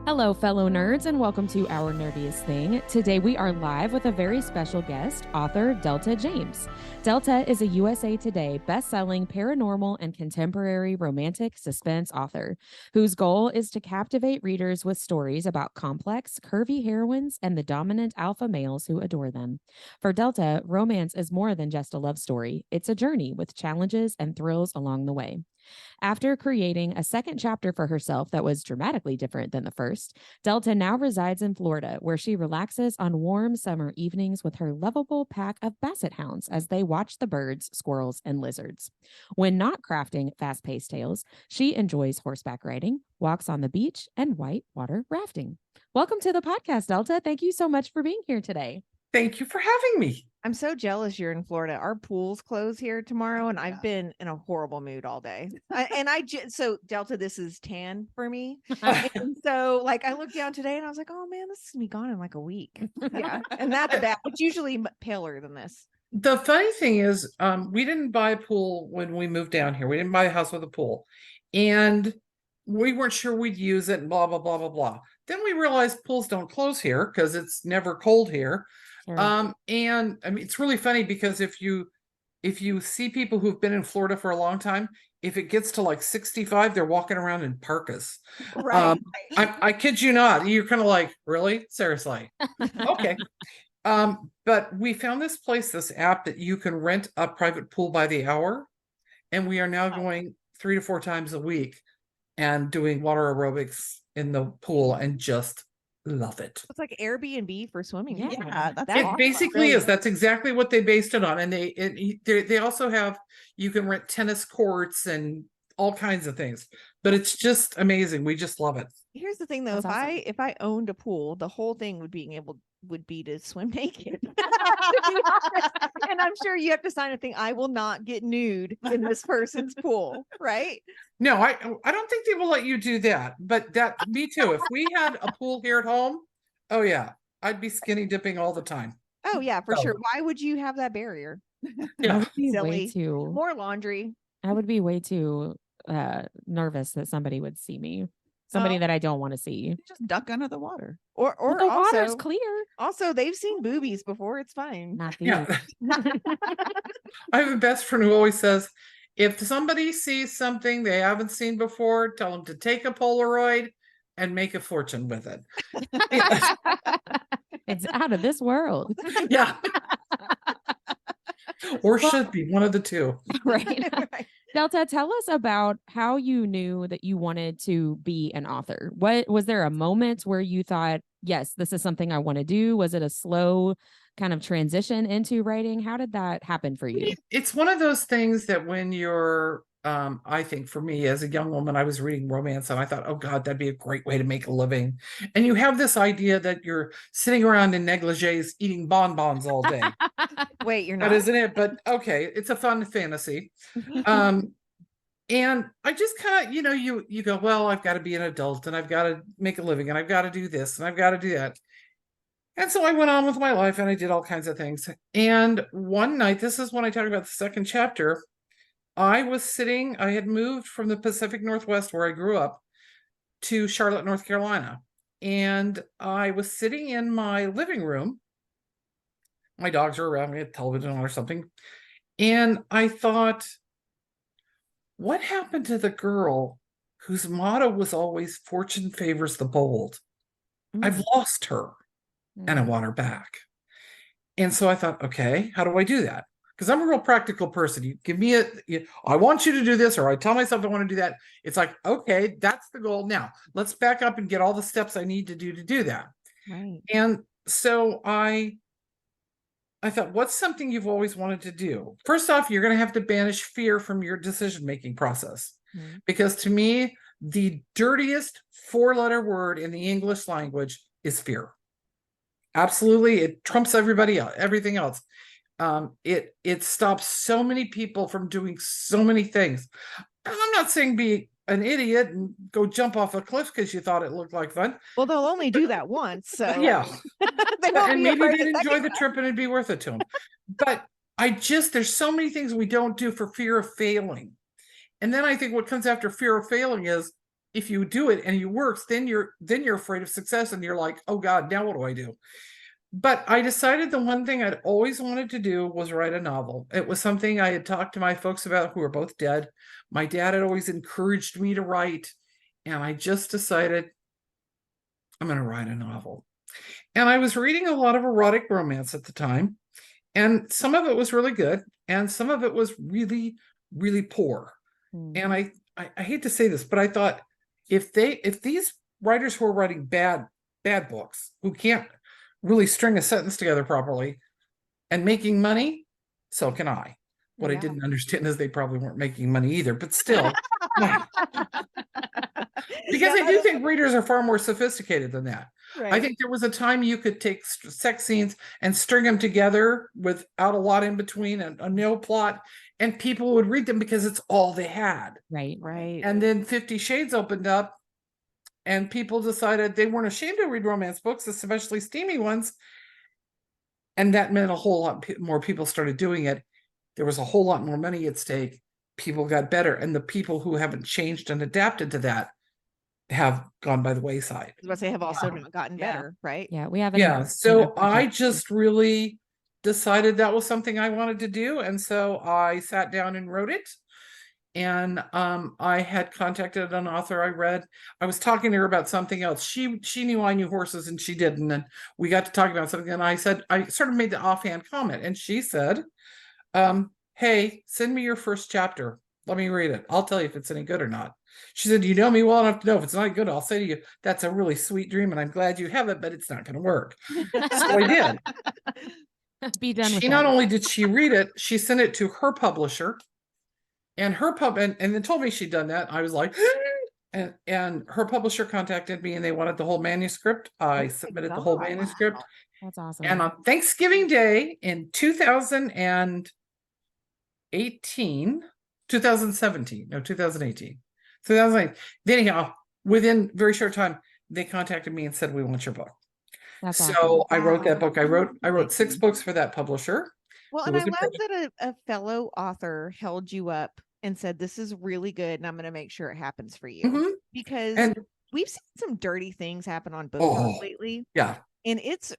Hello, fellow nerds, and welcome to Our Nerdiest Thing. Today we are live with a very special guest, author Delta James. Delta is a USA Today best-selling paranormal and contemporary romantic suspense author whose goal is to captivate readers with stories about complex, curvy heroines and the dominant alpha males who adore them. For Delta, romance is more than just a love story. It's a journey with challenges and thrills along the way. After creating a second chapter for herself that was dramatically different than the first, Delta now resides in Florida, where she relaxes on warm summer evenings with her lovable pack of basset hounds as they watch the birds, squirrels, and lizards. When not crafting fast paced tales, she enjoys horseback riding, walks on the beach, and whitewater rafting. Welcome to the podcast, Delta. Thank you so much for being here today. Thank you for having me. I'm so jealous you're in Florida. Our pools close here tomorrow, and I've been in a horrible mood all day. So Delta, this is tan for me. And so, I looked down today, and I was like, "Oh man, this is gonna be gone in like a week." Yeah, and that's bad. It's usually paler than this. The funny thing is, we didn't buy a pool when we moved down here. We didn't buy a house with a pool, and we weren't sure we'd use it. And blah blah blah blah blah. Then we realized pools don't close here because it's never cold here. Sure. And I mean, it's really funny because if you see people who've been in Florida for a long time, if it gets to like 65, they're walking around in parkas. Right. I kid you not. You're kind of like, really? Seriously? Okay. But we found this app that you can rent a private pool by the hour. And we are now going 3 to 4 times a week and doing water aerobics in the pool and just love it. It's like Airbnb for swimming. Yeah, that's It awesome. basically is. That's exactly what they based it on. And they also have, you can rent tennis courts and all kinds of things, but it's just amazing. We just love it. Here's the thing though, That's awesome. if I owned a pool, the whole thing would be to swim naked. And I'm sure you have to sign a thing. I will not get nude in this person's pool, right? No, I don't think they will let you do that. But me too. If we had a pool here at home, oh yeah, I'd be skinny dipping all the time. Oh yeah, for Oh. sure. Why would you have that barrier? I Yeah. would be Silly. way too. More laundry. I would be way too nervous that somebody would see me. Somebody that I don't want to see. Just duck under the water. Or But the water's also, clear. also they've seen boobies before. It's fine. Not these. Yeah. I have a best friend who always says, if somebody sees something they haven't seen before, tell them to take a Polaroid and make a fortune with it. Yeah. It's out of this world. Yeah. Or should be one of the two. Right. Right. Delta, tell us about how you knew that you wanted to be an author. What was there a moment where you thought, yes, this is something I want to do? Was it a slow kind of transition into writing? How did that happen for you? It's one of those things that when you're I think for me as a young woman, I was reading romance and I thought, oh God, that'd be a great way to make a living. And you have this idea that you're sitting around in negligees eating bonbons all day. Wait, you're not. That isn't it, but okay, it's a fun fantasy. And I just kind of, you go, well, I've got to be an adult and I've got to make a living and I've got to do this and I've got to do that. And so I went on with my life and I did all kinds of things. And one night, this is when I talk about the second chapter, I had moved from the Pacific Northwest where I grew up to Charlotte, North Carolina. And I was sitting in my living room. My dogs are around me, a television or something. And I thought, what happened to the girl whose motto was always fortune favors the bold? I've lost her and I want her back. And so I thought, okay, how do I do that? Because I'm a real practical person. You give me I want you to do this, or I tell myself I want to do that. It's like, okay, that's the goal. Now let's back up and get all the steps I need to do that. Right. And so I thought, what's something you've always wanted to do? First off, you're going to have to banish fear from your decision-making process. Mm-hmm. Because to me, the dirtiest 4-letter word in the English language is fear. Absolutely. It trumps everything else. It stops so many people from doing so many things. I'm not saying be an idiot and go jump off a cliff because you thought it looked like fun. Well, they'll only do that once. So Yeah. They won't And be maybe afraid they'd the enjoy second the trip and it'd be worth it to them. But there's so many things we don't do for fear of failing. And then I think what comes after fear of failing is, if you do it and it works, then you're afraid of success and you're like, oh God, now what do I do? But I decided the one thing I'd always wanted to do was write a novel. It was something I had talked to my folks about who are both dead. My dad had always encouraged me to write, and I just decided I'm going to write a novel. And I was reading a lot of erotic romance at the time, and some of it was really good, and some of it was really, really poor. And I hate to say this, but I thought if these writers who are writing bad books, who can't really string a sentence together properly and making money, so can I. What I didn't understand is they probably weren't making money either, but still. Because I do think readers are far more sophisticated than that. Right. I think there was a time you could take sex scenes and string them together without a lot in between and a no plot, and people would read them because it's all they had. Right. And then 50 Shades opened up, and people decided they weren't ashamed to read romance books, especially steamy ones. And that meant a whole lot more people started doing it. There was a whole lot more money at stake. People got better. And the people who haven't changed and adapted to that have gone by the wayside. I was about to say, have also not gotten better, right? Yeah, we haven't. Yeah, so I just really decided that was something I wanted to do. And so I sat down and wrote it. And I had contacted an author I was talking to her about something else. She knew I knew horses and she didn't. And we got to talk about something. And I said, I sort of made the offhand comment. And she said, hey, send me your first chapter. Let me read it. I'll tell you if it's any good or not. She said, you know me well enough to know if it's not good, I'll say to you, that's a really sweet dream. And I'm glad you have it, but it's not going to work. So I did. Be done with She not only did she read it, she sent it to her publisher. And her and then told me she'd done that. I was like, and her publisher contacted me and they wanted the whole manuscript. I submitted the whole manuscript. Wow. That's awesome. And on Thanksgiving Day in 2018, 2018. Anyhow, within a very short time, they contacted me and said, we want your book. That's so awesome. I wrote that book. I wrote 6 books for that publisher. Well, and I love that a fellow author held you up and said, this is really good, and I'm going to make sure it happens for you. Because we've seen some dirty things happen on book lately. Yeah. And it's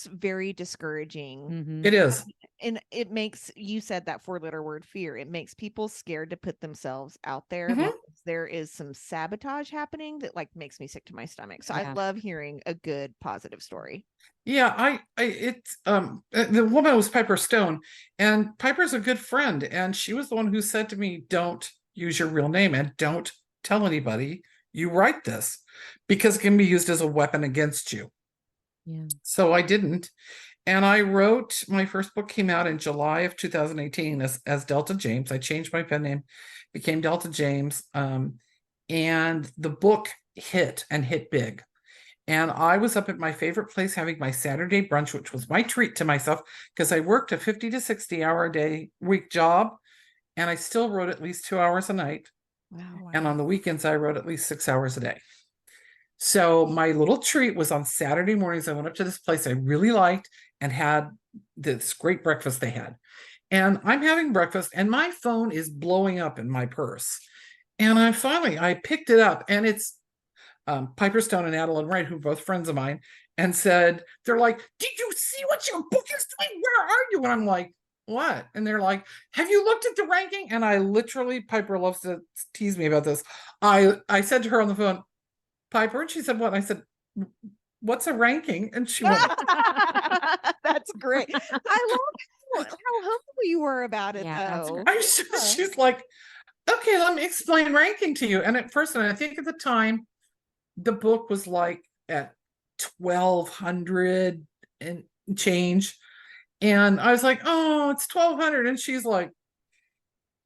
very discouraging. It is. And it makes, you said that 4-letter word, fear. It makes people scared to put themselves out there. Because there is some sabotage happening that makes me sick to my stomach. So I love hearing a good, positive story. Yeah, it's the woman was Piper Stone, and Piper's a good friend, and she was the one who said to me, don't use your real name and don't tell anybody you write this because it can be used as a weapon against you. Yeah. So I didn't. And I wrote, my first book came out in July of 2018 as Delta James. I changed my pen name, became Delta James. And the book hit big. And I was up at my favorite place having my Saturday brunch, which was my treat to myself because I worked a 50 to 60 hour a day week job. And I still wrote at least 2 hours a night. Wow. And on the weekends, I wrote at least 6 hours a day. So my little treat was on Saturday mornings. I went up to this place I really liked and had this great breakfast they had. And I'm having breakfast and my phone is blowing up in my purse. And I picked it up and it's Piper Stone and Adeline Wright, who are both friends of mine, and said, they're like, did you see what your book is doing? Where are you? And I'm like, what? And they're like, have you looked at the ranking? And I literally, Piper loves to tease me about this. I said to her on the phone, Piper, and she said, what? And I said, what's a ranking? And she went, that's great. I love how humble you were about it, though. She's like, okay, let me explain ranking to you. And at first, and I think at the time, the book was at 1,200 and change. And I was like, oh, it's 1,200. And she's like,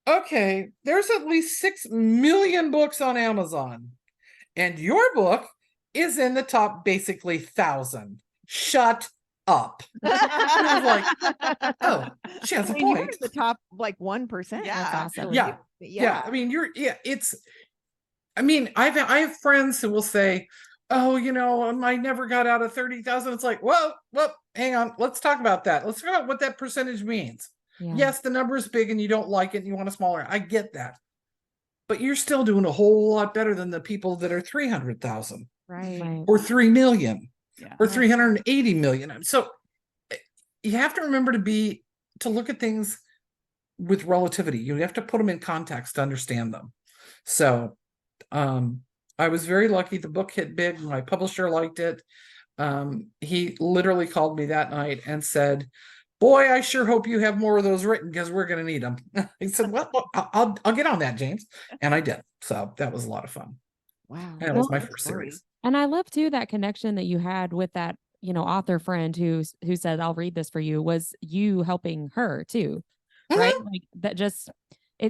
okay, there's at least 6 million books on Amazon. And your book is in the top, basically 1,000. Shut up. I was like, oh, she has a point. You're in the top 1%. Yeah. That's awesome. Yeah. I mean, I have friends who will say, oh, I never got out of 30,000. It's like, whoa, hang on. Let's talk about that. Let's talk about what that percentage means. Yeah. Yes, the number is big and you don't like it and you want a smaller. I get that. but you're still doing a whole lot better than the people that are 300,000 Right. or 3 million Yeah. or 380 million. So you have to remember to look at things with relativity. You have to put them in context to understand them. So I was very lucky. The book hit big. My publisher liked it. He literally called me that night and said, "Boy, I sure hope you have more of those written because we're going to need them." He said, "Well, I'll get on that, James," and I did. So that was a lot of fun. Wow. And that was my Good first story. series. And I love too that connection that you had with that, author friend who said, "I'll read this for you," was you helping her too, right? Like that just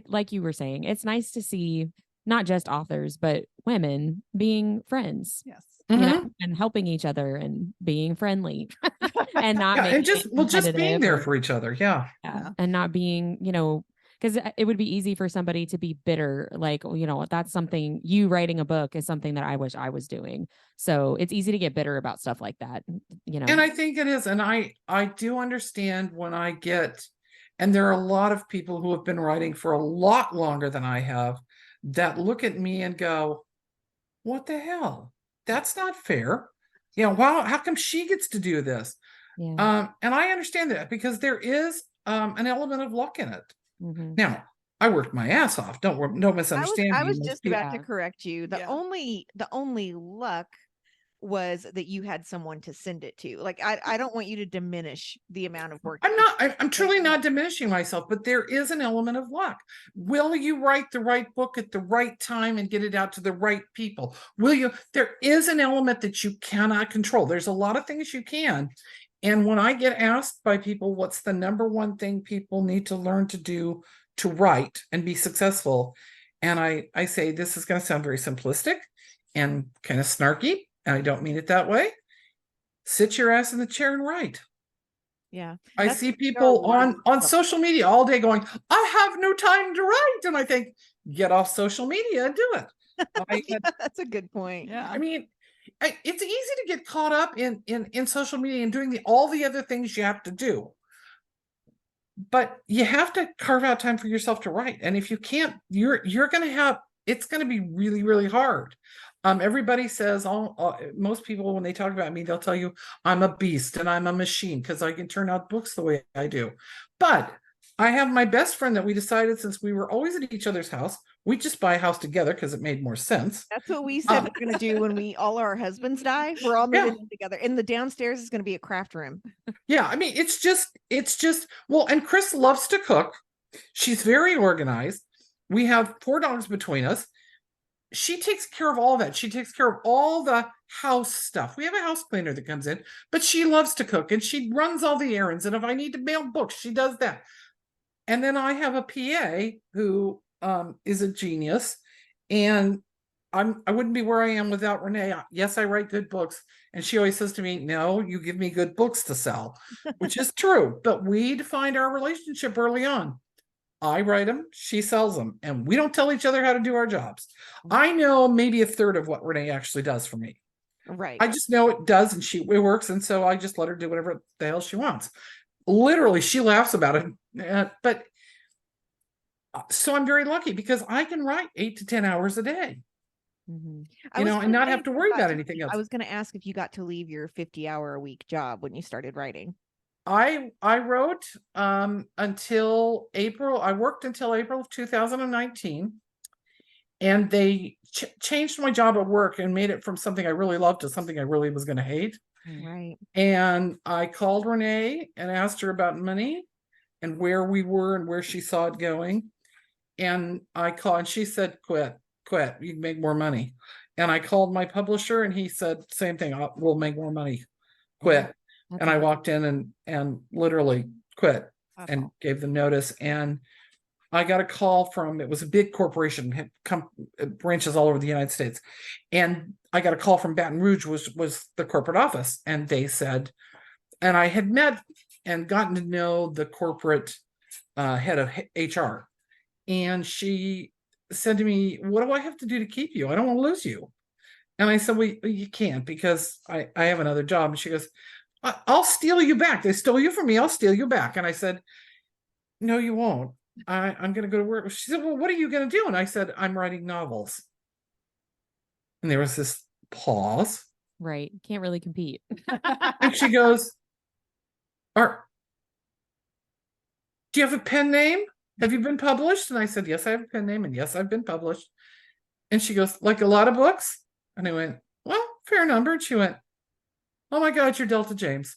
like you were saying, it's nice to see not just authors, but women being friends, Yes. and helping each other and being friendly and not Yeah, making and just just being competitive there or- for each other. Yeah. yeah, and not being, because it would be easy for somebody to be bitter, like, that's something you writing a book is something that I wish I was doing. So it's easy to get bitter about stuff like that, And I think it is. And I do understand when I get, and there are a lot of people who have been writing for a lot longer than I have that look at me and go, "What the hell? That's not fair. Wow, how come she gets to do this?" yeah. And I understand that because there is an element of luck in it. Mhm. Now, I worked my ass off. Don't misunderstand I me. was Most just people- about to correct you. The Yeah. only luck was that you had someone to send it to. Like I don't want you to diminish the amount of work. I'm truly not diminishing myself, but there is an element of luck. Will you write the right book at the right time and get it out to the right people? Will you? There is an element that you cannot control. There's a lot of things you can. And when I get asked by people, what's the number one thing people need to learn to do to write and be successful? And I say, this is going to sound very simplistic and kind of snarky, and I don't mean it that way. Sit your ass in the chair and write. Yeah. I That's- see there are people a lot on of- social media all day going, "I have no time to write." And I think, get off social media and do it. That's a good point. Yeah. I mean, it's easy to get caught up in social media and doing all the other things you have to do. But you have to carve out time for yourself to write. And if you can't, you're going to have, it's going to be really, really hard. Everybody says, most people, when they talk about me, they'll tell you I'm a beast and I'm a machine because I can turn out books the way I do. But I have my best friend that we decided, since we were always at each other's house, we just buy a house together because it made more sense. That's what we said we're going to do when all our husbands die. We're all moving in together. And the downstairs is going to be a craft room. Yeah, I mean, it's just, well, and Chris loves to cook. She's very organized. We have 4 dogs between us. She takes care of all that. She takes care of all the house stuff. We have a house cleaner that comes in, but she loves to cook and she runs all the errands. And if I need to mail books, she does that. And then I have a PA who is a genius, and I wouldn't be where I am without Renee. Yes, I write good books, and she always says to me, "No, you give me good books to sell," which is true. But we defined our relationship early on. I write them, she sells them, and we don't tell each other how to do our jobs. I know maybe a third of what Renee actually does for me. Right. I just know it does, and it works, and so I just let her do whatever the hell she wants. Literally, she laughs about it, but so I'm very lucky because I can write 8 to 10 hours a day, Mhm. and not have to worry about anything else. I was going to ask if you got to leave your 50-hour-a-week job when you started writing. I wrote until April. I worked until April of 2019, and they changed my job at work and made it from something I really loved to something I really was going to hate. Right. And I called Renee and asked her about money and where we were and where she saw it going. And and she said, quit, you can make more money. And I called my publisher and he said, same thing, we'll make more money, quit. That's And I awesome. walked in and literally quit That's and awesome. gave them notice. And I got a call from, it was a big corporation, had branches all over the United States. And I got a call from Baton Rouge, was the corporate office. And they said, and I had met and gotten to know the corporate head of HR. And she said to me, "What do I have to do to keep you? I don't want to lose you." And I said, "Well, you can't, because I have another job." And she goes, "I'll steal you back. They stole you from me. I'll steal you back." And I said, "No, you won't. I'm going to go to work. She said, well, what are you going to do? And I said, I'm writing novels. And there was this pause. Right. Can't really compete. And she goes, do you have a pen name? Have you been published? And I said, yes, I have a pen name. And yes, I've been published. And she goes, like a lot of books? And I went, well, fair number. And she went, oh my God, you're Delta James.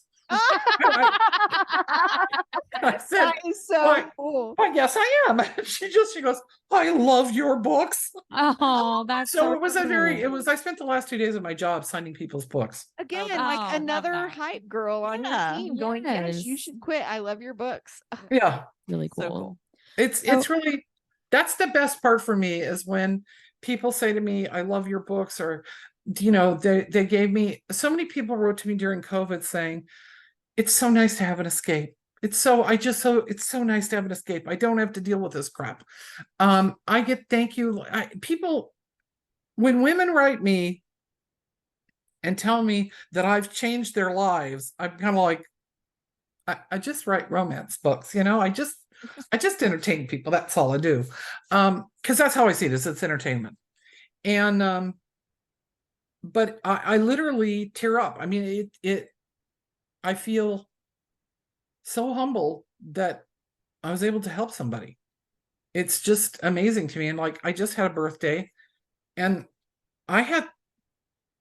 I said, That is so why, cool. why, yes, I am. She goes, I love your books. Oh, that's So it was cool. I spent the last 2 days of my job signing people's books. Again, Oh, like love another that. hype girl on your team going, yes, you Yes. should quit. I love your books. Yeah. Really cool. So cool. It's really, that's the best part for me, is when people say to me, I love your books, or, you know, they gave me, so many people wrote to me during COVID saying, it's so nice to have an escape. It's so nice to have an escape. I don't have to deal with this crap. I get thank you. People, when women write me and tell me that I've changed their lives, I'm kind of like, I just write romance books, you know. I just entertain people. That's all I do. Because that's how I see it, is it's entertainment. And but I literally tear up. I mean, I feel so humble that I was able to help somebody. It's just amazing to me. And like, I just had a birthday, and I had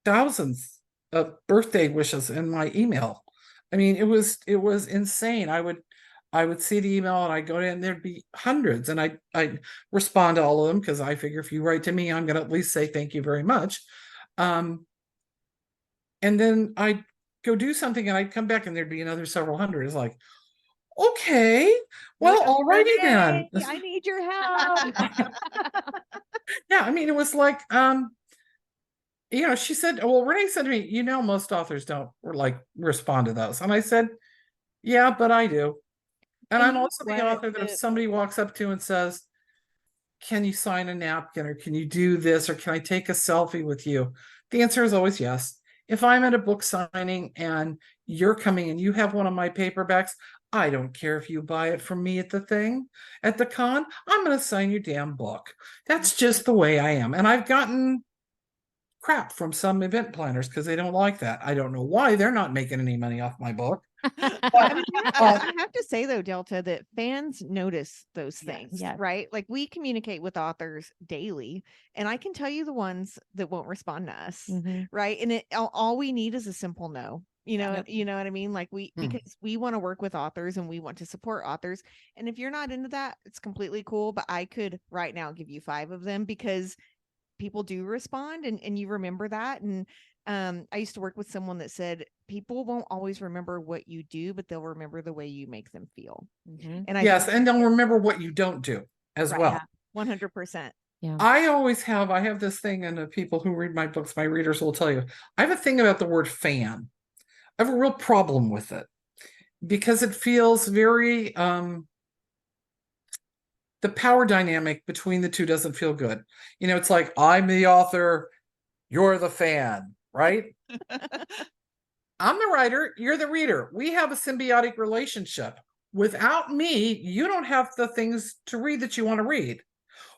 thousands of birthday wishes in my email. I mean, it was insane. I would see the email and I'd go in, there'd be hundreds, and I'd respond to all of them, because I figure if you write to me, I'm going to at least say thank you very much. And then I'd go do something and I'd come back and there'd be another several hundred. It's like, okay, well, alrighty then. I need your help. Yeah, I mean, it was like, you know, she said, well, Renee said to me, you know, most authors don't like respond to those. And I said, yeah, but I do. And I'm also the author that if somebody walks up to and says, can you sign a napkin, or can you do this, or can I take a selfie with you? The answer is always yes. If I'm at a book signing and you're coming and you have one of my paperbacks, I don't care if you buy it from me at the con, I'm going to sign your damn book. That's just the way I am. And I've gotten crap from some event planners because they don't like that. I don't know why. They're not making any money off my book. I have to say though, Delta, that fans notice those things, yes. right? Like, we communicate with authors daily, and I can tell you the ones that won't respond to us, right? And all we need is a simple no. You know, you know what I mean? Like, because we want to work with authors and we want to support authors. And if you're not into that, it's completely cool. But I could right now give you 5 of them, because people do respond, and you remember that. And I used to work with someone that said people won't always remember what you do, but they'll remember the way you make them feel. And and they'll remember what you don't do as well. 100%. Yeah. I have this thing, and the people who read my books, my readers will tell you, I have a thing about the word fan. I have a real problem with it, because it feels very, the power dynamic between the two doesn't feel good. You know, it's like, I'm the author, you're the fan, right? I'm the writer, you're the reader. We have a symbiotic relationship. Without me, you don't have the things to read that you want to read.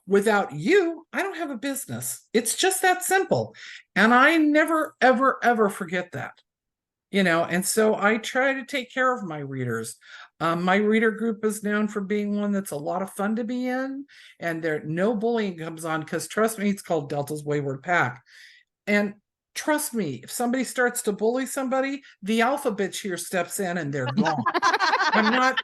Without you, I don't have a business. It's just that simple. And I never, ever, ever forget that. You know, and so I try to take care of my readers. My reader group is known for being one that's a lot of fun to be in, and there no bullying comes on, because trust me, it's called Delta's Wayward Pack. And trust me, if somebody starts to bully somebody, the alpha bitch here steps in and they're gone. I'm not,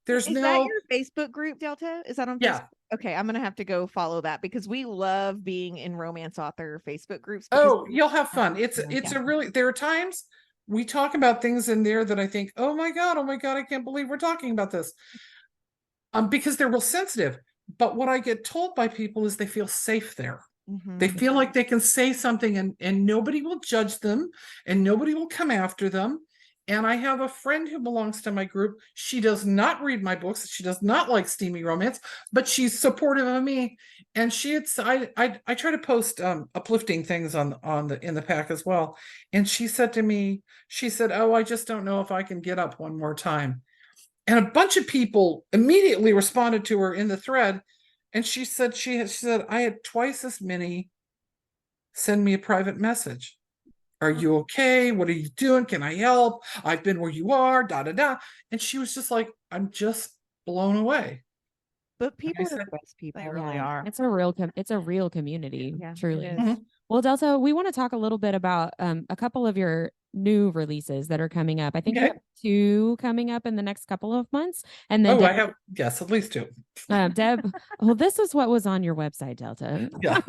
there's Is that your Facebook group, Delta? Is that on Facebook? Yeah. Okay, I'm gonna have to go follow that, because we love being in romance author Facebook groups. Oh, you'll have fun. It's a really, there are times we talk about things in there that I think, oh my God, I can't believe we're talking about this. Because they're real sensitive. But what I get told by people is they feel safe there. They feel like they can say something and nobody will judge them and nobody will come after them. And I have a friend who belongs to my group. She does not read my books. She does not like steamy romance, but she's supportive of me. And I try to post uplifting things in the pack as well. And she said to me, oh, I just don't know if I can get up one more time. And a bunch of people immediately responded to her in the thread. And she said, she said, I had twice as many send me a private message. Are you okay? What are you doing? Can I help? I've been where you are, da da da. And she was just like, I'm just blown away. But people I are the said, best people. They really are. It's a real community, Yeah, it truly. is. Mhm. Well, Delta, we want to talk a little bit about a couple of your new releases that are coming up. I think you Okay. have 2 coming up in the next couple of months, and then Oh, I have, yes, at least 2. Deb. Well, this is what was on your website, Delta. Yeah.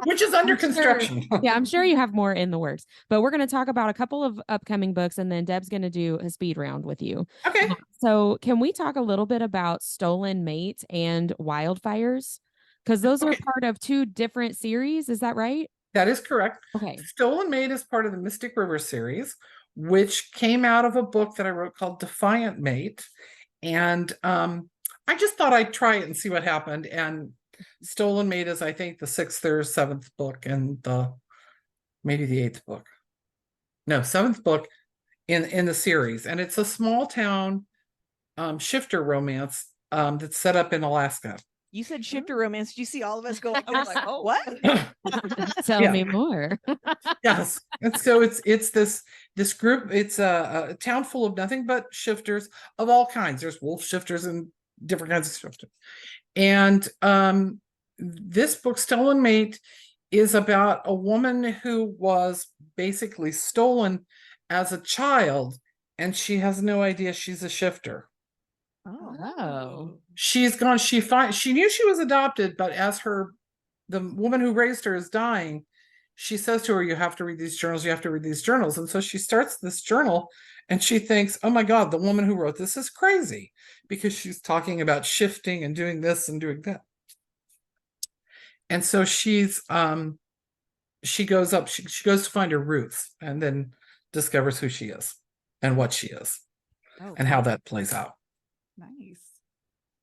Which is under I'm sure- construction. Yeah, I'm sure you have more in the works, but we're going to talk about a couple of upcoming books, and then Deb's going to do a speed round with you. Okay. So, can we talk a little bit about Stolen Mate and Wildfires? Because those are Okay. part of 2 different series. Is that right? That is correct. Okay. Stolen Mate is part of the Mystic River series, which came out of a book that I wrote called Defiant Mate. And I just thought I'd try it and see what happened. And Stolen Mate is, I think, the 6th or 7th book, and maybe the 8th book. No, 7th book in the series. And it's a small town shifter romance that's set up in Alaska. You said shifter romance. Did you see all of us go? I was like, oh, what? Tell Yeah. me more. Yes. And so it's this group, it's a town full of nothing but shifters of all kinds. There's wolf shifters and different kinds of shifters. And this book, Stolen Mate, is about a woman who was basically stolen as a child, and she has no idea she's a shifter. Oh. She's gone, she knew she was adopted, but as the woman who raised her is dying, she says to her, you have to read these journals, you have to read these journals. And so she starts this journal, and she thinks, oh my God, the woman who wrote this is crazy, because she's talking about shifting and doing this and doing that. And so she goes to find her roots, and then discovers who she is and what she is and how that plays out. Nice.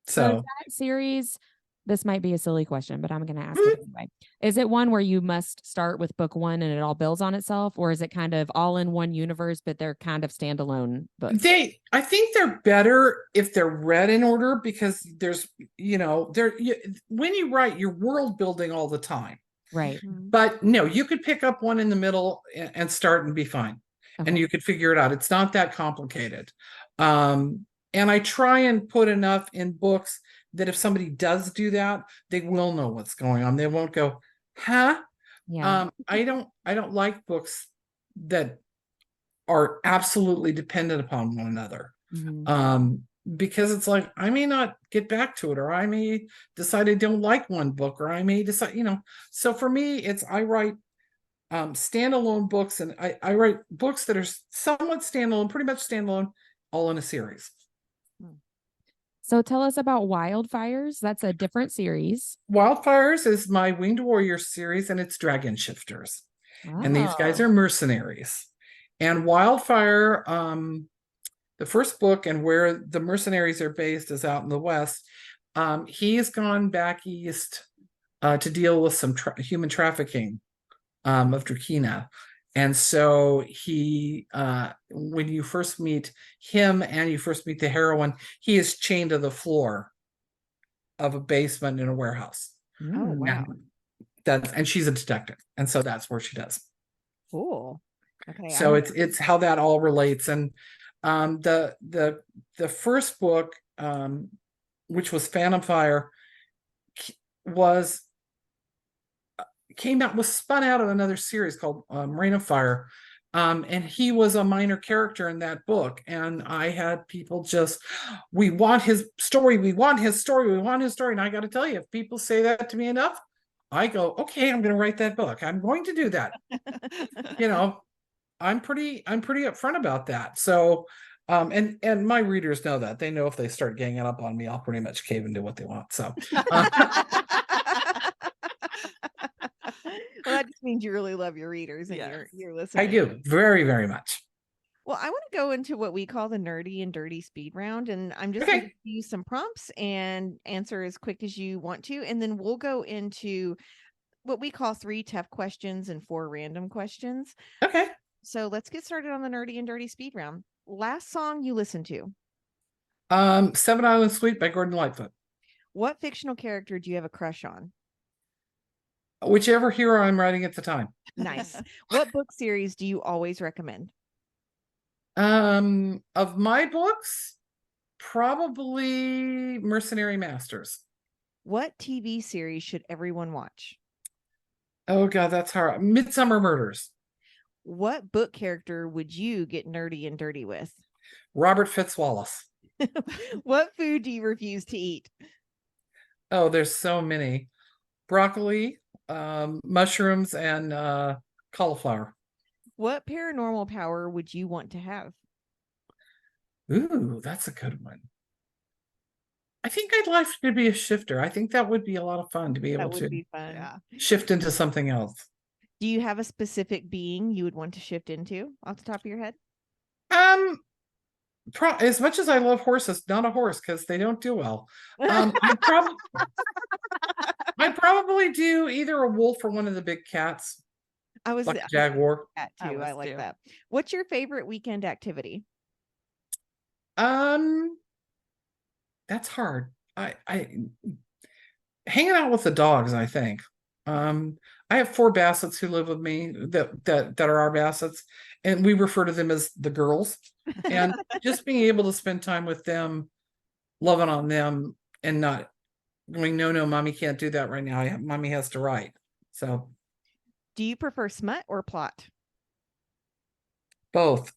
So is So that series, this might be a silly question, but I'm going to ask it anyway. Is it one where you must start with book 1 and it all builds on itself, or is it kind of all in one universe, but they're kind of standalone books? I think they're better if they're read in order, because there's, when you write, you're world building all the time. Right. But no, you could pick up one in the middle and start and be fine. Okay. And you could figure it out. It's not that complicated. And I try and put enough in books that if somebody does do that, they will know what's going on. They won't go, huh? Yeah. I don't like books that are absolutely dependent upon one another. Mhm. Because it's like, I may not get back to it, or I may decide I don't like one book, or I may decide, so for me, I write standalone books, and I write books that are somewhat standalone, pretty much standalone, all in a series. So tell us about Wildfires. That's a different series. Wildfires is my Winged Warrior series, and it's dragon shifters. And these guys Oh. are mercenaries. And Wildfire, the first book, and where the mercenaries are based, is out in the West. He's gone back east to deal with some human trafficking of Drakina. And so he, when you first meet him and you first meet the heroine, he is chained to the floor of a basement in a warehouse. Oh, wow. And she's a detective. And so that's where she does. Cool. Okay. So it's how that all relates. And the first book, which was Phantom Fire, was spun out of another series called Reign of Fire. And he was a minor character in that book. And I had people we want his story, we want his story, we want his story. And I got to tell you, if people say that to me enough, I go, okay, I'm going to write that book. I'm going to do that. I'm pretty upfront about that. So, and my readers know that. They know if they start ganging up on me, I'll pretty much cave and do what they want. So, well, that just means you really love your readers and Yes. your listeners. I do very, very much. Well, I want to go into what we call the nerdy and dirty speed round, and I'm just Okay. going to give you some prompts and answer as quick as you want to, and then we'll go into what we call 3 tough questions and 4 random questions. Okay. So let's get started on the nerdy and dirty speed round. Last song you listened to? Seven Island Suite by Gordon Lightfoot. What fictional character do you have a crush on? Whichever hero I'm writing at the time. Nice. What book series do you always recommend? Of my books, probably Mercenary Masters. What TV series should everyone watch? Oh God, that's hard. Midsummer Murders. What book character would you get nerdy and dirty with? Robert Fitzwallace. What food do you refuse to eat? Oh, there's so many. Broccoli, mushrooms, and cauliflower. What paranormal power would you want to have? Ooh, that's a good one. I think I'd like to be a shifter. I think that would be a lot of fun to be able That to would be fun. Yeah. shift into something else. Do you have a specific being you would want to shift into off the top of your head? As much as I love horses, not a horse because they don't do well. I'd probably do either a wolf or one of the big cats, I was like a jaguar. that I too. I was like too. that. What's your favorite weekend activity? That's hard. I hanging out with the dogs, I think. I have 4 bassets who live with me that are our bassets, and we refer to them as the girls. And just being able to spend time with them, loving on them, and not going, no, mommy can't do that right now. Mommy has to write. So Do you prefer smut or plot? both.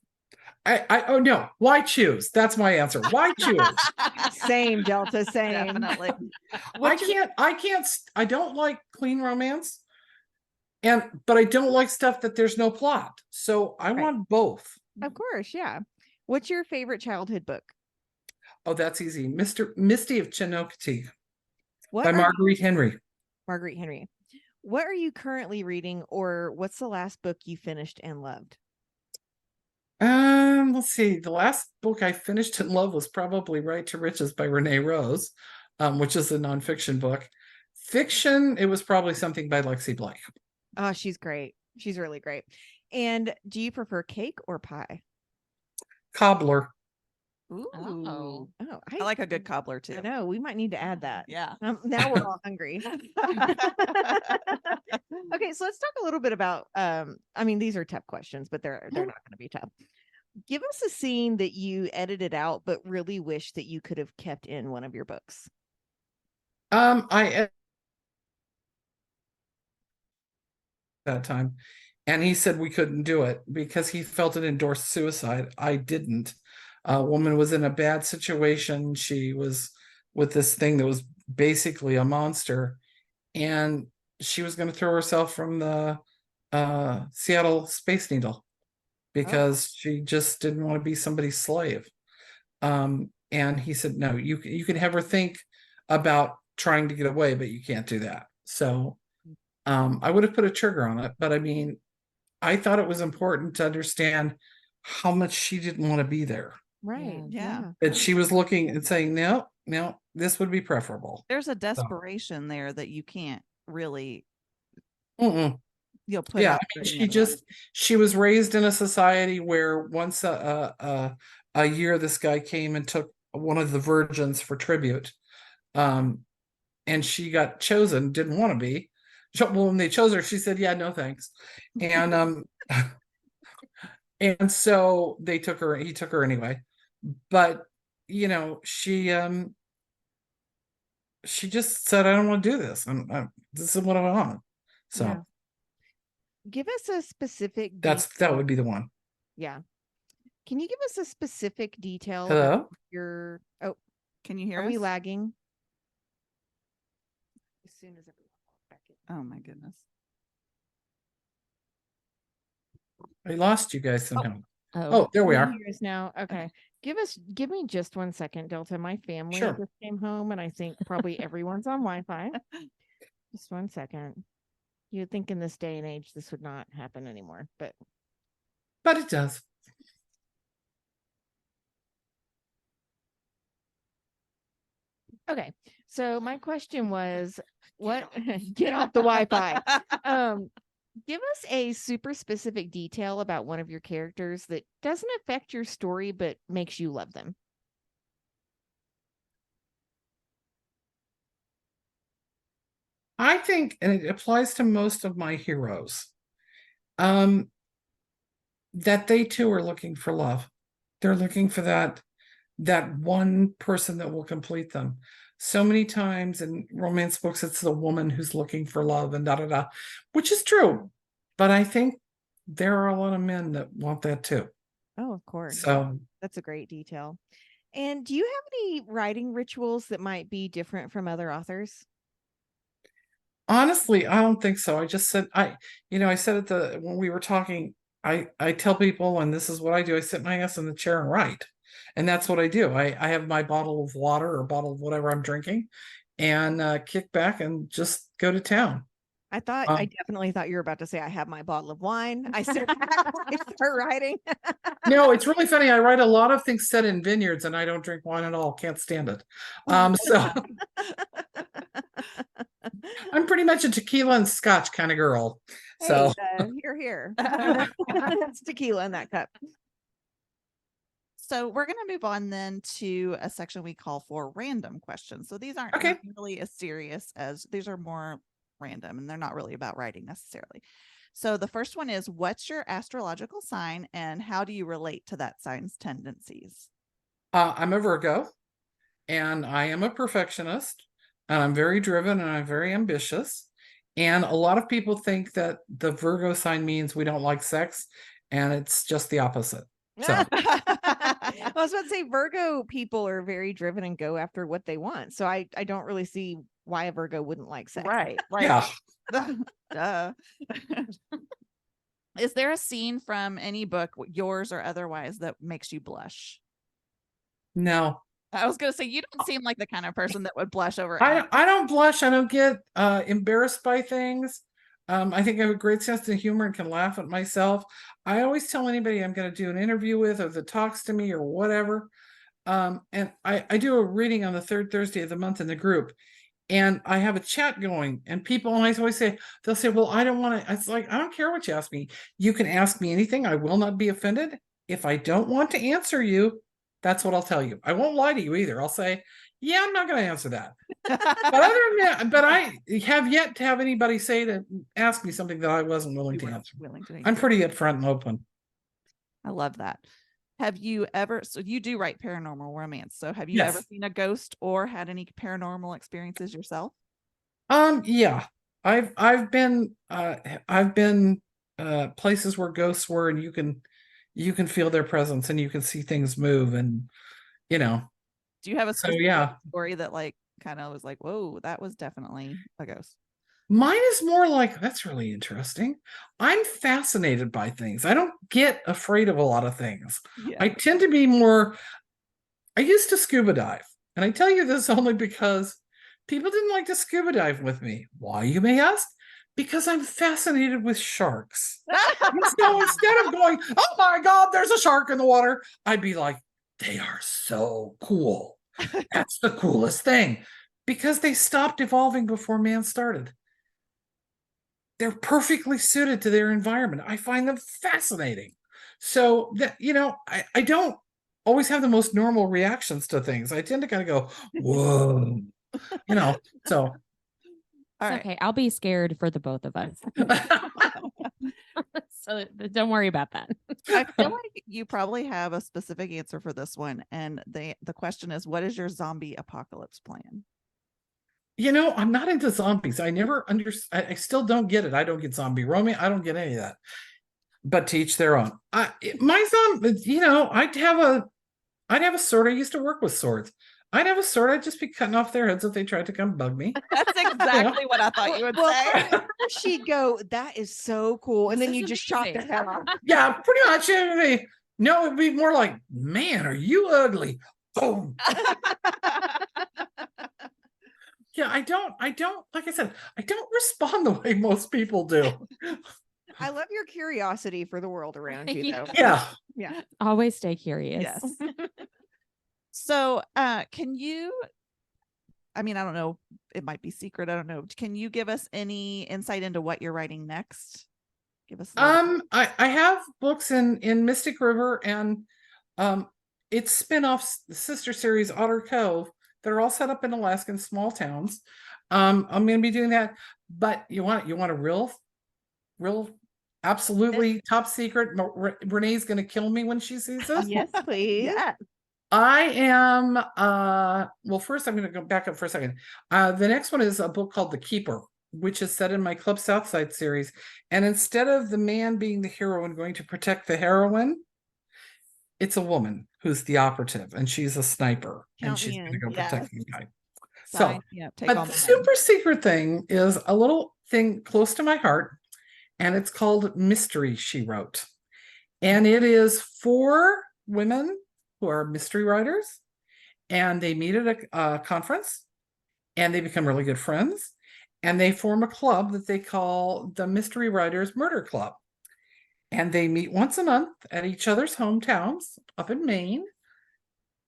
Oh no, why choose? That's my answer. Why choose? Same, Delta, same. Definitely. I don't like clean romance. But I don't like stuff that there's no plot. So I want both. Of course, yeah. What's your favorite childhood book? Oh, that's easy. Misty of Chincoteague What by are Marguerite Henry. Marguerite Henry. What are you currently reading, or what's the last book you finished and loved? Let's see. The last book I finished in love was probably Right to Riches by Renee Rose, which is a nonfiction book. Fiction, it was probably something by Lexi Blake. Oh, she's great. She's really great. And do you prefer cake or pie? Cobbler. Ooh. Oh, I like a good cobbler I too. know. We might need to add that. Yeah. Now we're all hungry. Okay, so let's talk a little bit about I mean, these are tough questions, but they're not going to be tough. Give us a scene that you edited out but really wish that you could have kept in one of your books. I that time, and he said we couldn't do it because he felt it endorsed suicide. I didn't. A woman was in a bad situation. She was with this thing that was basically a monster, and she was going to throw herself from the Seattle Space Needle because she just didn't want to be somebody's slave. And he said, no, you can have her think about trying to get away, but you can't do that. So I would have put a trigger on it, but I mean, I thought it was important to understand how much she didn't want to be there. Right. Yeah. That she was looking and saying, no, this would be preferable. There's a desperation there that you can't really Mm-mm. put out. I mean, she was raised in a society where once a year this guy came and took one of the virgins for tribute, and she got chosen, didn't want to be. Well, when they chose her, she said, yeah, no thanks. And and so he took her anyway. But she just said, I don't want to do this. This is what I want. So Yeah. Give us a specific that would be the one. Yeah. Can you give us a specific detail Hello? about your Can you hear are us? we lagging? As soon as everyone walks back in. Oh my goodness. I lost you guys somehow. Oh, Oh, there we Can are. you hear us now? Okay. Give me just 1 second, Delta. My family Sure. just came home and I think probably everyone's on Wi-Fi. Just 1 second. You'd think in this day and age this would not happen anymore, but It does. okay. So my question was, what get off the Wi-Fi? Give us a super specific detail about one of your characters that doesn't affect your story but makes you love them. I think, and it applies to most of my heroes, um, that they too are looking for love. They're looking for that one person that will complete them. So many times in romance books, it's the woman who's looking for love and da da da, which is true. But I think there are a lot of men that want that too. Oh, of course. So That's a great detail. And do you have any writing rituals that might be different from other authors? honestly, I don't think so. I just said I said when we were talking, I tell people, and this is what I do. I sit my ass in the chair and write. And that's what I do. I have my bottle of water or bottle of whatever I'm drinking and kick back and just go to town. I definitely thought you were about to say I have my bottle of wine. I start writing. No, it's really funny. I write a lot of things set in vineyards and I don't drink wine at all. Can't stand it. So I'm pretty much a tequila and scotch kind of girl. So Here. It's tequila in that cup. So we're going to move on then to a section we call for random questions. So these aren't Okay. really as serious as these are more random and they're not really about writing necessarily. So the first one is, what's your astrological sign and how do you relate to that sign's tendencies? I'm a Virgo and I am a perfectionist and I'm very driven and I'm very ambitious. And a lot of people think that the Virgo sign means we don't like sex, and it's just the opposite. So I was about to say Virgo people are very driven and go after what they want. So I don't really see why a Virgo wouldn't like sex. Right. yeah. Duh. Is there a scene from any book, yours or otherwise, that makes you blush? No. I was going to say, you don't seem like the kind of person that would blush over. I don't blush. I don't get embarrassed by things. I think I have a great sense of humor and can laugh at myself. I always tell anybody I'm going to do an interview with or that talks to me or whatever. And I do a reading on the third Thursday of the month in the group. And I have a chat going, and people always say, they'll say, well, I don't want to. It's like, I don't care what you ask me. You can ask me anything. I will not be offended. If I don't want to answer you, that's what I'll tell you. I won't lie to you either. I'll say, yeah, I'm not going to answer that. But other than that, but I have yet to have anybody ask me something that I wasn't willing to answer. I'm pretty upfront and open. I love that. Have you ever, so you do write paranormal romance. So have you Yes. ever seen a ghost or had any paranormal experiences yourself? Yeah. I've been places where ghosts were, and you can feel their presence and you can see things move, and Do you have a so specific story that like kind of was like, whoa, that was definitely a ghost? Mine is more like, that's really interesting. I'm fascinated by things. I don't get afraid of a lot of things. Yeah. I tend to be more, I used to scuba dive. And I tell you this only because people didn't like to scuba dive with me. Why, you may ask? Because I'm fascinated with sharks. And so instead of going, oh my God, there's a shark in the water, I'd be like, they are so cool. That's the coolest thing. Because they stopped evolving before man started. They're perfectly suited to their environment. I find them fascinating. So that, I don't always have the most normal reactions to things. I tend to kind of go, whoa, so. It's okay. I'll be scared for the both of us. So don't worry about that. I feel like you probably have a specific answer for this one. And the question is, what is your zombie apocalypse plan? I'm not into zombies. I never understand. I still don't get it. I don't get zombie romance. I don't get any of that. But to each their own. My zombie, I'd have a sword. I used to work with swords. I'd have a sword. I'd just be cutting off their heads if they tried to come bug me. That's exactly what I thought you would say. She'd go, that is so cool. And then you just chop their head off. Yeah, pretty much. No, it'd be more like, man, are you ugly? Boom. Yeah, I don't, like I said, I don't respond the way most people do. I love your curiosity for the world around you, though. Yeah. Always stay curious. Yes. So, can you, I don't know, it might be secret. I don't know. Can you give us any insight into what you're writing next? Give us. I have books in Mystic River and its spin-offs, the sister series Otter Cove, that are all set up in Alaska in small towns. I'm going to be doing that. But you want a real, absolutely top secret. Renee's going to kill me when she sees this. Yes, please. Yeah. I am. Well, first I'm going to go back up for a second. The next one is a book called The Keeper, which is set in my Club Southside series. And instead of the man being the hero and going to protect the heroine, it's a woman who's the operative, and she's a sniper, and Count she's me going to in. go Yes. protect the guy. Sign So, me up. Take but all the my money. super secret thing is a little thing close to my heart, and it's called Mystery She Wrote. And it is for women who are mystery writers, and they meet at a conference, and they become really good friends, and they form a club that they call the Mystery Writers Murder Club. And they meet once a month at each other's hometowns up in Maine.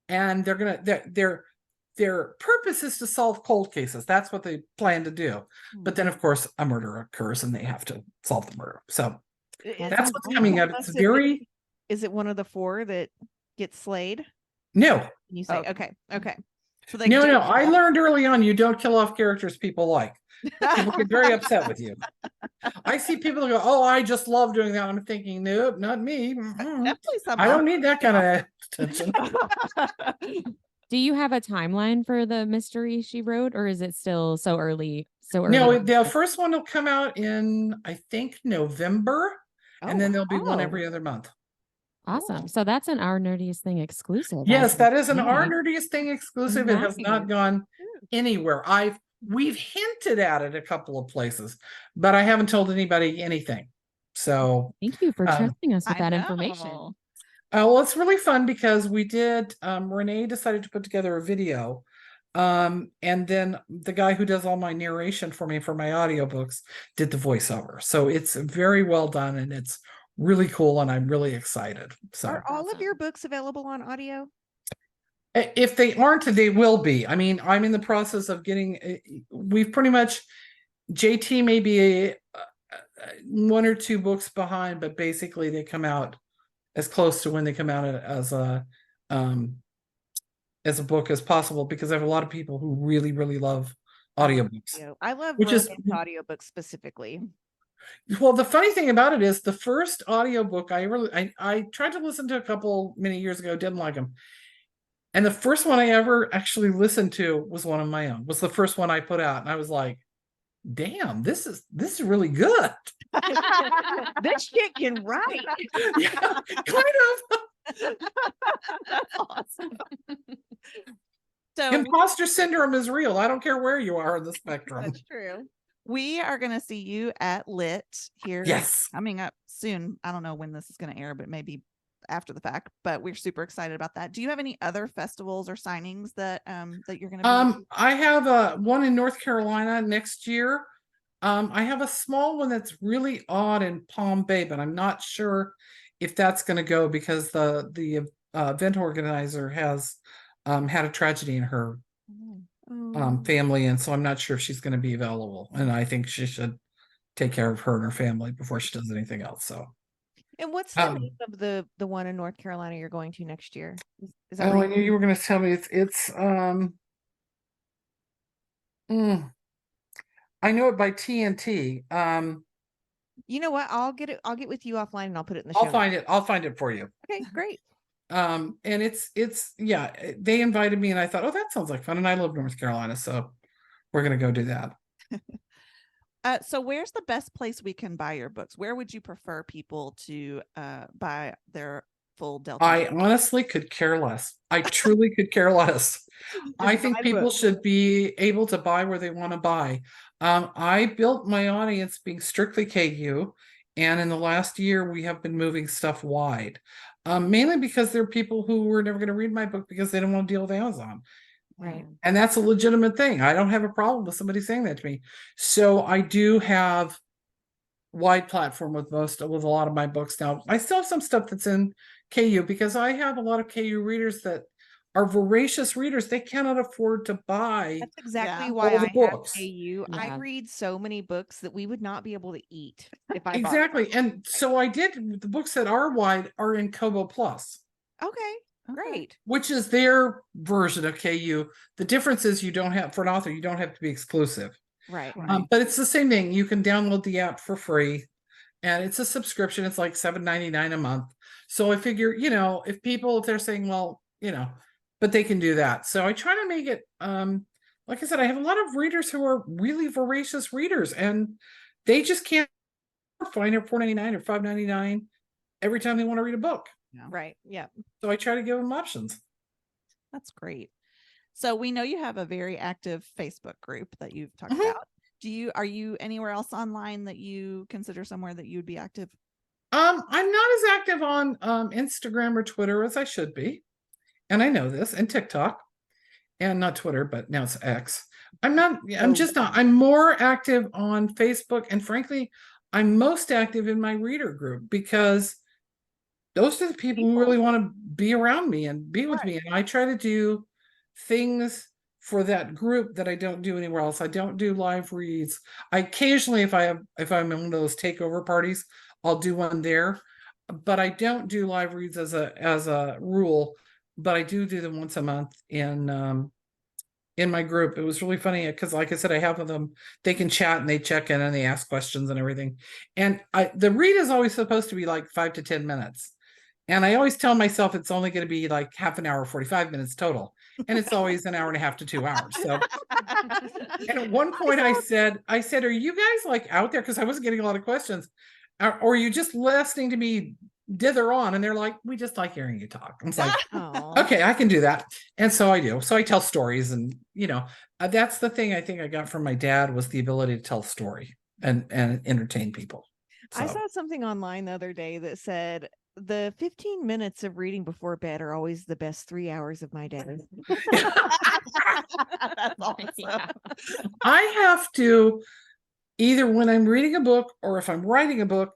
And their purpose is to solve cold cases. That's what they plan to do. But then, of course, a murder occurs and they have to solve the murder. So that's what's coming up. It's very. Is it one of the 4 that gets slayed? No. You say, Okay. okay. So they No. do- I learned early on you don't kill off characters people like. People get very upset with you. I see people who go, "Oh, I just love doing that." I'm thinking, nope, not me. Definitely some. I don't need that kind of attention. Do you have a timeline for the mystery she wrote, or is it still so early? No, the first one will come out in, I think, November, and then there'll be one every other month. Awesome. So that's an Our Nerdiest Thing exclusive. Yes, that is an Nice. Our Nerdiest Thing exclusive. It has not gone anywhere. We've hinted at it a couple of places, but I haven't told anybody anything. So thank you for trusting us with I that know. information. well, it's really fun because we did. Renee decided to put together a video, and then the guy who does all my narration for me for my audiobooks did the voiceover. So it's very well done, and it's really cool, and I'm really excited. So Are all of your books available on audio? if they aren't, they will be. I mean, I'm in the process of getting. We've pretty much. JT may be 1 or 2 books behind, but basically they come out as close to when they come out as a book as possible, because I have a lot of people who really, really love audiobooks. I love audiobooks specifically. Well, the funny thing about it is the first audiobook I tried to listen to a couple many years ago, didn't like them. And the first one I ever actually listened to was one of my own, was the first one I put out. And I was like, damn, this is really good. This shit can write. Yeah, kind of. Awesome. So Imposter syndrome is real. I don't care where you are in the spectrum. That's true. we are going to see you at Lit here. Yes. Coming up soon. I don't know when this is going to air, but maybe after the fact, but we're super excited about that. Do you have any other festivals or signings that you're going to be? I have one in North Carolina next year. I have a small one that's really odd in Palm Bay, but I'm not sure if that's going to go because the event organizer has had a tragedy in her family, and so I'm not sure if she's going to be available. And I think she should take care of her and her family before she does anything else. So. And what's the name of the one in North Carolina you're going to next year? Is that I knew you were going to tell me. It's I know it by TNT. You know what? I'll get with you offline and I'll put it in the show. I'll find it for you. Okay, great. And it's yeah, they invited me and I thought, oh, that sounds like fun. And I love North Carolina, so we're gonna go do that. So where's the best place we can buy your books? Where would you prefer people to buy their full Delta? I honestly could care less. I truly could care less. I think people should be able to buy where they want to buy. I built my audience being strictly KU, and in the last year we have been moving stuff wide, mainly because there are people who were never going to read my book because they don't want to deal with Amazon. Right. And that's a legitimate thing. I don't have a problem with somebody saying that to me. So I do have wide platform with a lot of my books now. I still have some stuff that's in KU because I have a lot of KU readers that are voracious readers. They cannot afford to buy. That's exactly Yeah. why all the I books. have KU. I Yeah. read so many books that we would not be able to eat if I bought Exactly. And so I did. The books that are wide are in Kobo Plus. them. Okay. Great. which is their version of KU. The difference is you don't have, for an author, you don't have to be exclusive. Right. Right. But it's the same thing. You can download the app for free, and it's a subscription. It's like $7.99 a month. So I figure, if they're saying, well, but they can do that. So I try to make it, like I said, I have a lot of readers who are really voracious readers, and they just can't find it $4.99 or $5.99 every time they want to read a book. Right. Yeah. So I try to give them options. That's great. So we know you have a very active Facebook group that you've talked Mhm. about. Are you anywhere else online that you consider somewhere that you'd be active? I'm not as active on Instagram or Twitter as I should be. And I know this, and TikTok, and not Twitter, but now it's X. I'm just not. I'm more active on Facebook, and frankly, I'm most active in my reader group, because those are the people who really want to be around me and be with me. And I try to do things for that group that I don't do anywhere else. I don't do live reads. I occasionally, if I'm in one of those takeover parties, I'll do one there, but I don't do live reads as a rule. But I do them once a month in my group. It was really funny because, like I said, I have with them. They can chat and they check in and they ask questions and everything. And the read is always supposed to be like 5 to 10 minutes. And I always tell myself it's only going to be like half an hour, 45 minutes total. And it's always an hour and a half to 2 hours. So, and at one point I said, are you guys like out there? Because I wasn't getting a lot of questions. Or are you just listening to me dither on? And they're like, we just like hearing you talk. I was like, okay, I can do that. And so I do. So I tell stories, and, that's the thing I think I got from my dad, was the ability to tell a story and entertain people. So. I saw something online the other day that said, the 15 minutes of reading before bed are always the best 3 hours of my day. That's awesome. Yeah. I have to, either when I'm reading a book or if I'm writing a book,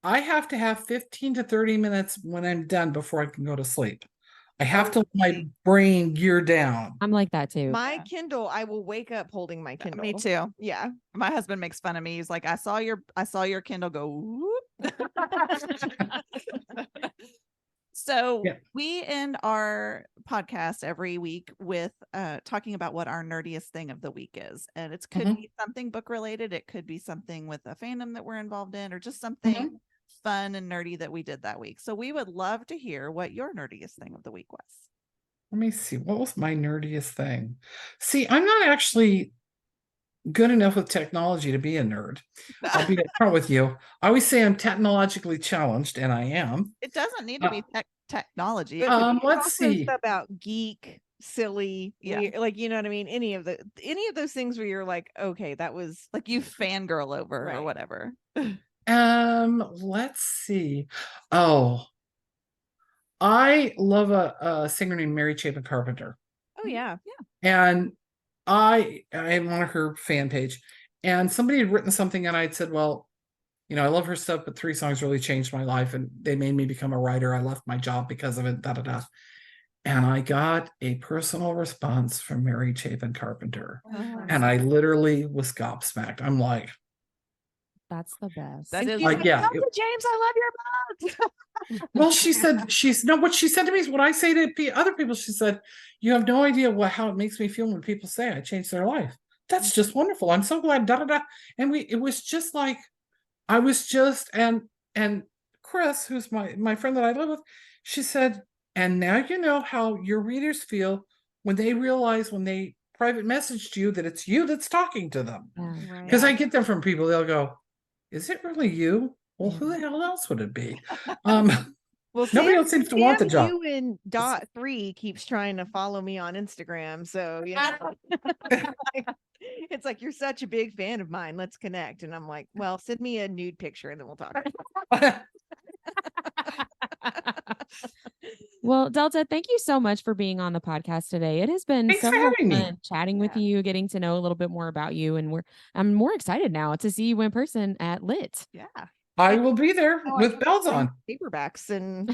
I have to have 15 to 30 minutes when I'm done before I can go to sleep. I have to let my brain gear down. I'm like that too. My Kindle, I will wake up holding my Kindle. Me too. Yeah. My husband makes fun of me. He's like, I saw your Kindle go whoop. So Yeah. we end our podcast every week with talking about what our nerdiest thing of the week is. And it could be something book related. It could be something with a fandom that we're involved in, or just something fun and nerdy that we did that week. So we would love to hear what your nerdiest thing of the week was. Let me see. What was my nerdiest thing? See, I'm not actually good enough with technology to be a nerd. I'll be upfront with you. I always say I'm technologically challenged, and I am. It doesn't need to be technology. Let's see. About geek, silly, Yeah. like, you know what I mean? Any of those things where you're like, okay, that was Like you fangirl over Right. or whatever. Let's see. Oh, I love a singer named Mary Chapin Carpenter. oh yeah. And I am on her fan page, and somebody had written something, and I'd said, well, I love her stuff, but 3 songs really changed my life, and they made me become a writer. I left my job because of it, And I got a personal response from Mary Chapin Carpenter, and I literally was gobsmacked. I'm like, That's the best. That is like, yeah. James, I love your book. Well, she said, what she said to me is what I say to other people. She said, you have no idea how it makes me feel when people say I changed their life. That's just wonderful. I'm so glad. And it was just like, I was just, and Chris, who's my friend that I live with, she said, and now you know how your readers feel when they realize, when they private messaged you, that it's you that's talking to them. Yeah. Because I get them from people, they'll go, is it really you? Well, who the hell else would it be? Well, Nobody else seems to want the job. You and .3 keeps trying to follow me on Instagram, so yeah. It's like, you're such a big fan of mine. Let's connect. And I'm like, well, send me a nude picture and then we'll talk. Well, Delta, thank you so much for being on the podcast today. It has been Thanks so for much having me. fun chatting with you, getting to know a little bit more about you, and I'm more excited now to see you in person at Lit. Yeah. I will be there Oh, with bells on. Paperbacks and,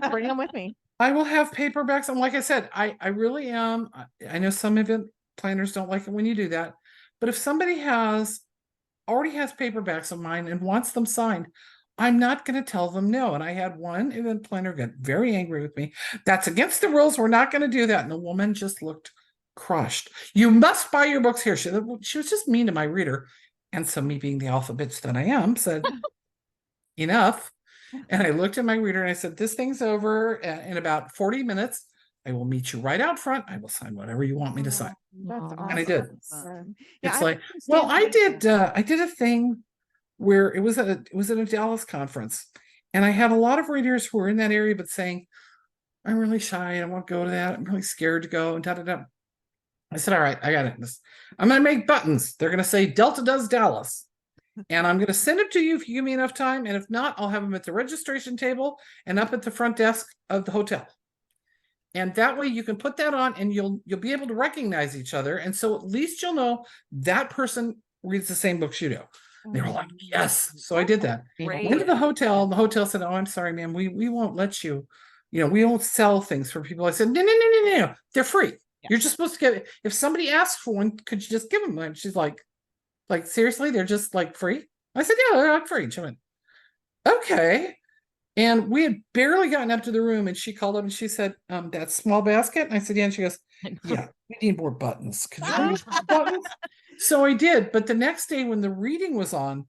bring them with me. I will have paperbacks. And like I said, I really am. I know some event planners don't like it when you do that. But if somebody already has paperbacks of mine and wants them signed, I'm not going to tell them no. And I had one event planner get very angry with me. That's against the rules. We're not going to do that. And the woman just looked crushed. You must buy your books here. She was just mean to my reader. And so me being the alpha bitch that I am said, enough. And I looked at my reader and I said, this thing's over in about 40 minutes. I will meet you right out front. I will sign whatever you want me to sign. That's Aw. awesome. And I did. Yeah, It's I like, understand well, I that. did a thing where it was at a Dallas conference, and I had a lot of readers who were in that area, but saying, I'm really shy. I don't want to go to that. I'm really scared to go. And da da da. I said, all right, I got it. I'm going to make buttons. They're going to say Delta does Dallas. And I'm going to send them to you if you give me enough time. And if not, I'll have them at the registration table and up at the front desk of the hotel. And that way you can put that on and you'll be able to recognize each other. And so at least you'll know that person reads the same books you do. They were like, yes. So I did that. Great. Went to the hotel. The hotel said, oh, I'm sorry, ma'am. We won't let you, we won't sell things for people. I said, no. They're free. Yeah. You're just supposed to get it. If somebody asks for one, could you just give them? And she's like, seriously, they're just like free? I said, yeah, they're like free. She went, okay. And we had barely gotten up to the room, and she called up and she said, that small basket. And I said, yeah. And she goes, yeah, we need more buttons. Could you use more buttons? So I did. But the next day when the reading was on,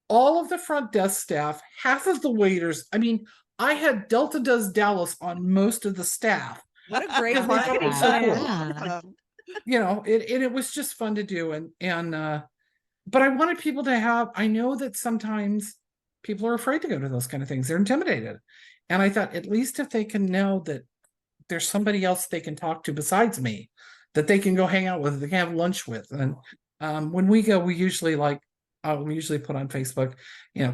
all of the front desk staff, half of the waiters, I had Delta Does Dallas on most of the staff. What a great Because they thought it was so Yeah. cool. It was just fun to do. But I wanted people to have, I know that sometimes people are afraid to go to those kind of things. They're intimidated. And I thought, at least if they can know that there's somebody else they can talk to besides me, that they can go hang out with, they can have lunch with. And when we go, we usually put on Facebook,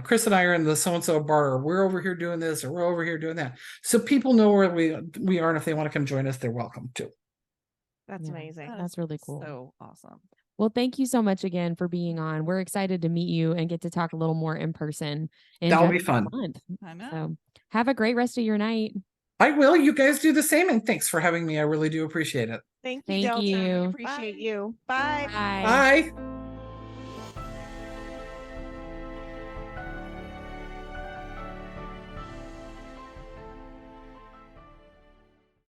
Chris and I are in the so-and-so bar, or we're over here doing this, or we're over here doing that. So people know where we are. And if they want to come join us, they're welcome to. That's Yeah. amazing. That's really cool. So awesome. Well, thank you so much again for being on. We're excited to meet you and get to talk a little more in person. That'll be fun. I know. So have a great rest of your night. I will. You guys do the same. And thanks for having me. I really do appreciate it. Thank you, Thank Delta. We you. appreciate Bye. you. Bye. Bye. Bye.